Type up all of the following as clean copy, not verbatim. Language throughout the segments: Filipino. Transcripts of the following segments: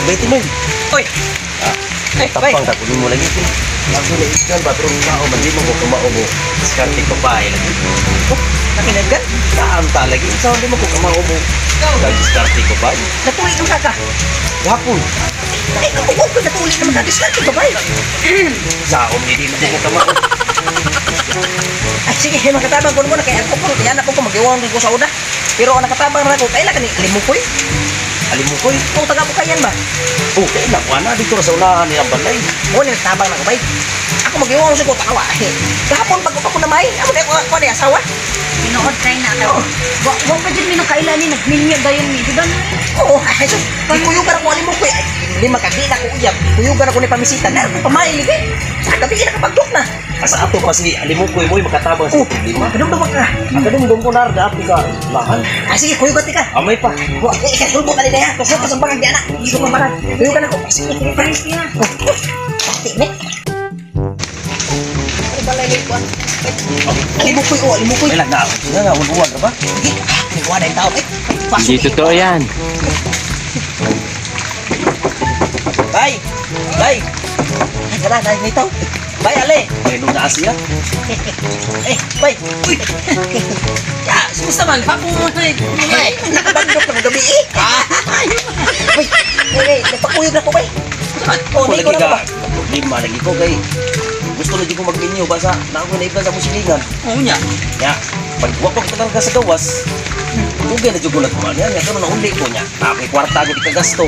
Beti mo. Oy. Ay, bay. Tapang tak kunin mo lagi. Ako na ikan batrong tao mandi mo ko kumao mo. Diskarte ko pa lagi. Oh, nakinaggan. Saan ta lagi? Saan di mo ko kumao mo? Diskarte ko pa. Natuloy ang kaka. Hapon. Ay, ako ko natuloy naman kadiskarte ko, bay. Saon hindi mo ko kumao. Ay, sige, makatabang ko muna kaya ako ko. Kaya na po ko mag-iwang ko sa uda. Pero ang nakatabang na ako, kailan ka ni limukoy? Alimukoy. Kung taga po kayan ba? Oh, kailan ko na dito sa unahan ni ang balay. Oo, nakatabang na ko, bay. Ako mag-iwang sa ko, takawa. Kahapon pag ako na may, ako na yung asawa. Pinood kayo na ako. Wag pa dyan minukailan ni nagminya gayon ni. Diba na? Oo, ay, so, ikuyugan ako alimukoy. Ay, hindi makagdi na ko uyab. Kuyugan ako ni pamisita. Dahil ko pamahilig eh. Sa gabi nakapagdok na. Asa ato pa si Alimukoy mo makatabang sa problema. Kadumdum ka. Kadumdum ko na ato ka lahan. Ay, sige, kuyugan ka. Amay pa. Wah, ikan ka nila ya. Kusok ka sa bangag di anak. Dito ka marag. Kuyugan ako. Sige, sige, paris niya. Pati, ne? Ay, balay na ikuan. Alimukoy, oh, alimukoy. May lagna. Nga, uwan ka ba? Sige, ikuan na yung tao, eh. Hindi totoo yan. Bay! Bay! Ay, wala na, may tao. Bay, ale! May nung na Asia. Eh, bay! Uy! Ya, sumusta man? Papo mo na eh. Ay, nakabandok na ng gabi eh! Uy! Uy, nagpakuyog na ko, bay! Oh, Ako hindi lagi ko na ka. ba? Problema lagi ko kay gusto lagi ko magminyo basa na ako na iba sa musilingan. Oo niya. Ya, pag wapag talaga sa gawas, ugay na jugo na ko niya. Kano na uli ko niya. Tapos kwarta ko di ka gasto.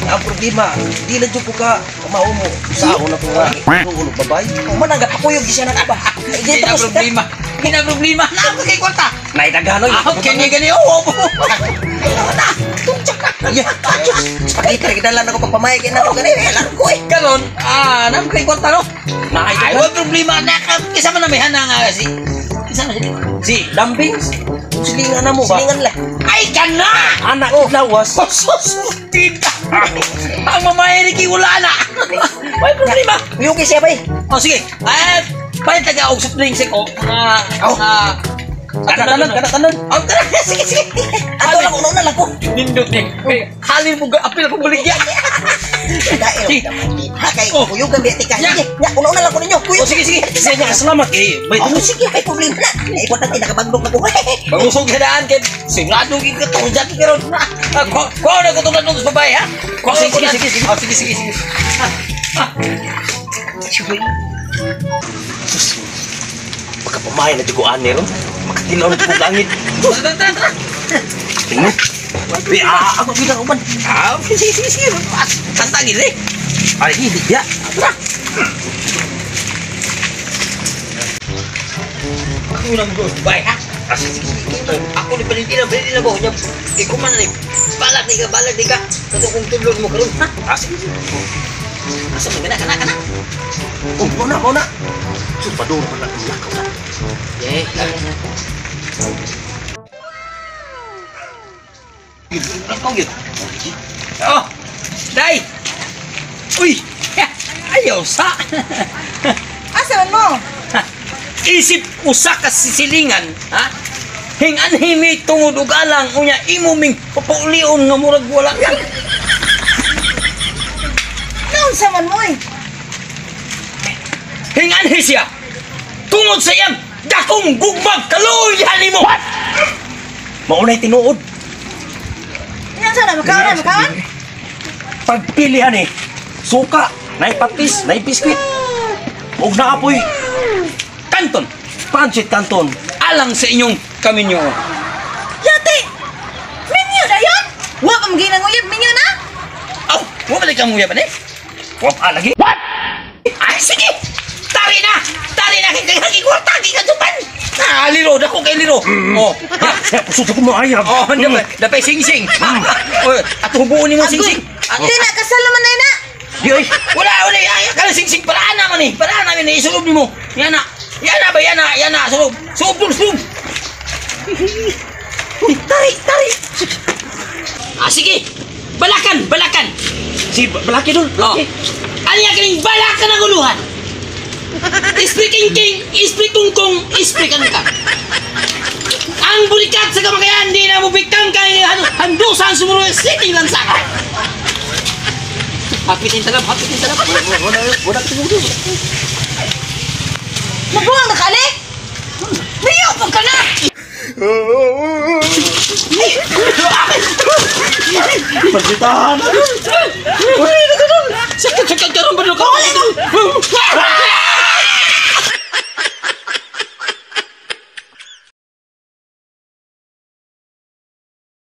Ang problema, di na jugo ka kumao mo. Sa ako na ko nga. Ulo babay. Oh, man, nagpakuyog siya na ba? Hindi na problema. Hindi na problema. Naako kay kwarta. Naidaganoy. Ah, kanya gani. Oo. Ayaw na! Tunchak ka! Ay, Diyos! Pakita, nagdalan ako pagpamay kaya na ako ganun. Alam ko eh! Karon, naako kay kwarta no? Ay, Naidaganoy. wag problema. Kasama na may hana nga kasi. Kasama siya. Si Lambing, musilingan na mo ba? Silingan lang. Ay, kana! Anak lawas. Tita! Ang mamahirig wala na! May problema! Uyugi siya ba eh? O sige, paano taga og soft drinks ko? Kanan. Oh, tara, sige, sige. Ato lang, una lang ko. Nindot ni. Halin mo apil ko baligya. Dahil, kay Oh. uyugan biya tika. Ya. Sige, una lang ko ninyo. O sige, sige. Sige, salamat eh. Bay, Oh, sige, may problema na. Importante, nakabagdok na ko. Bagusog sa daan kay sigurado gi ka tong jati karon. Ko na ko tong nung babae ha. Ko sige, sige, sige. Oh, sige, sige, sige. pagkapamahay na jugoan ni ron. Makatilaw na jugong langit. Tingnan. Ako bilang uban. Sige, sige, sige. Tantangin eh. Ay, hindi ya. Ako lang go. Bye ha. Ako ni Valentina, Valentina ko. Ikaw man ni. Balag di ka. Kato kung tulog mo karon ha. Sige. Asa mo na kana. Oh, mau na. Supador pa na lakaw na. Eh. Lakaw yun. Oh. Dai. Uy. Ayaw sa. Asa mo? Isip usa ka sisilingan, ha? Hingan-himi tungod og alang unya imo ming papaulion nga murag wala ka. Naon sa man mo eh? Hingan-hi siya. Tungod sa iyang dakong gugmag kaluyan nimo. Maunay tinuod. Yan sana, makawan? Pagpilihan eh. Suka, nay patis, nay biskwit. Huwag na apoy. Kanton, Pancit kanton. alang sa inyong kaminyo. Yati! Minyo na yan! Wa pa magiging nguyab, minyo na! Aw, wa balik kang muya ba ni? Wap lagi. Ay, sige! Tari na! Tari na! Kaya kwarta! Kaya tupan! Liro! Dako kay liro! Oh! Saya pusod ko mo ayam. Oh, dapat sing-sing! Oh, at hubuon ni mo sing-sing! Hindi na, kasal naman na na! Yoy. Wala! Ay, kala sing-sing! Paraan naman eh! Paraan namin eh! Isulog ni mo! Yan na! Yan na ba? Yan na! Sulog! Sulog! Tari! Sige! Balakan! Si balaki dul. Oh! Ano yan kaning balakan ang uluhan? Ispri king, ispri kungkong, ispri ka. Ang bulikat sa kamagayan, di na mo bigkang kay handusan sumuro sitting lang sa ka. Hapitin talab. Wala ka tunggu dulu. Mabuang na kali? Riyo po ka na! Percintaan.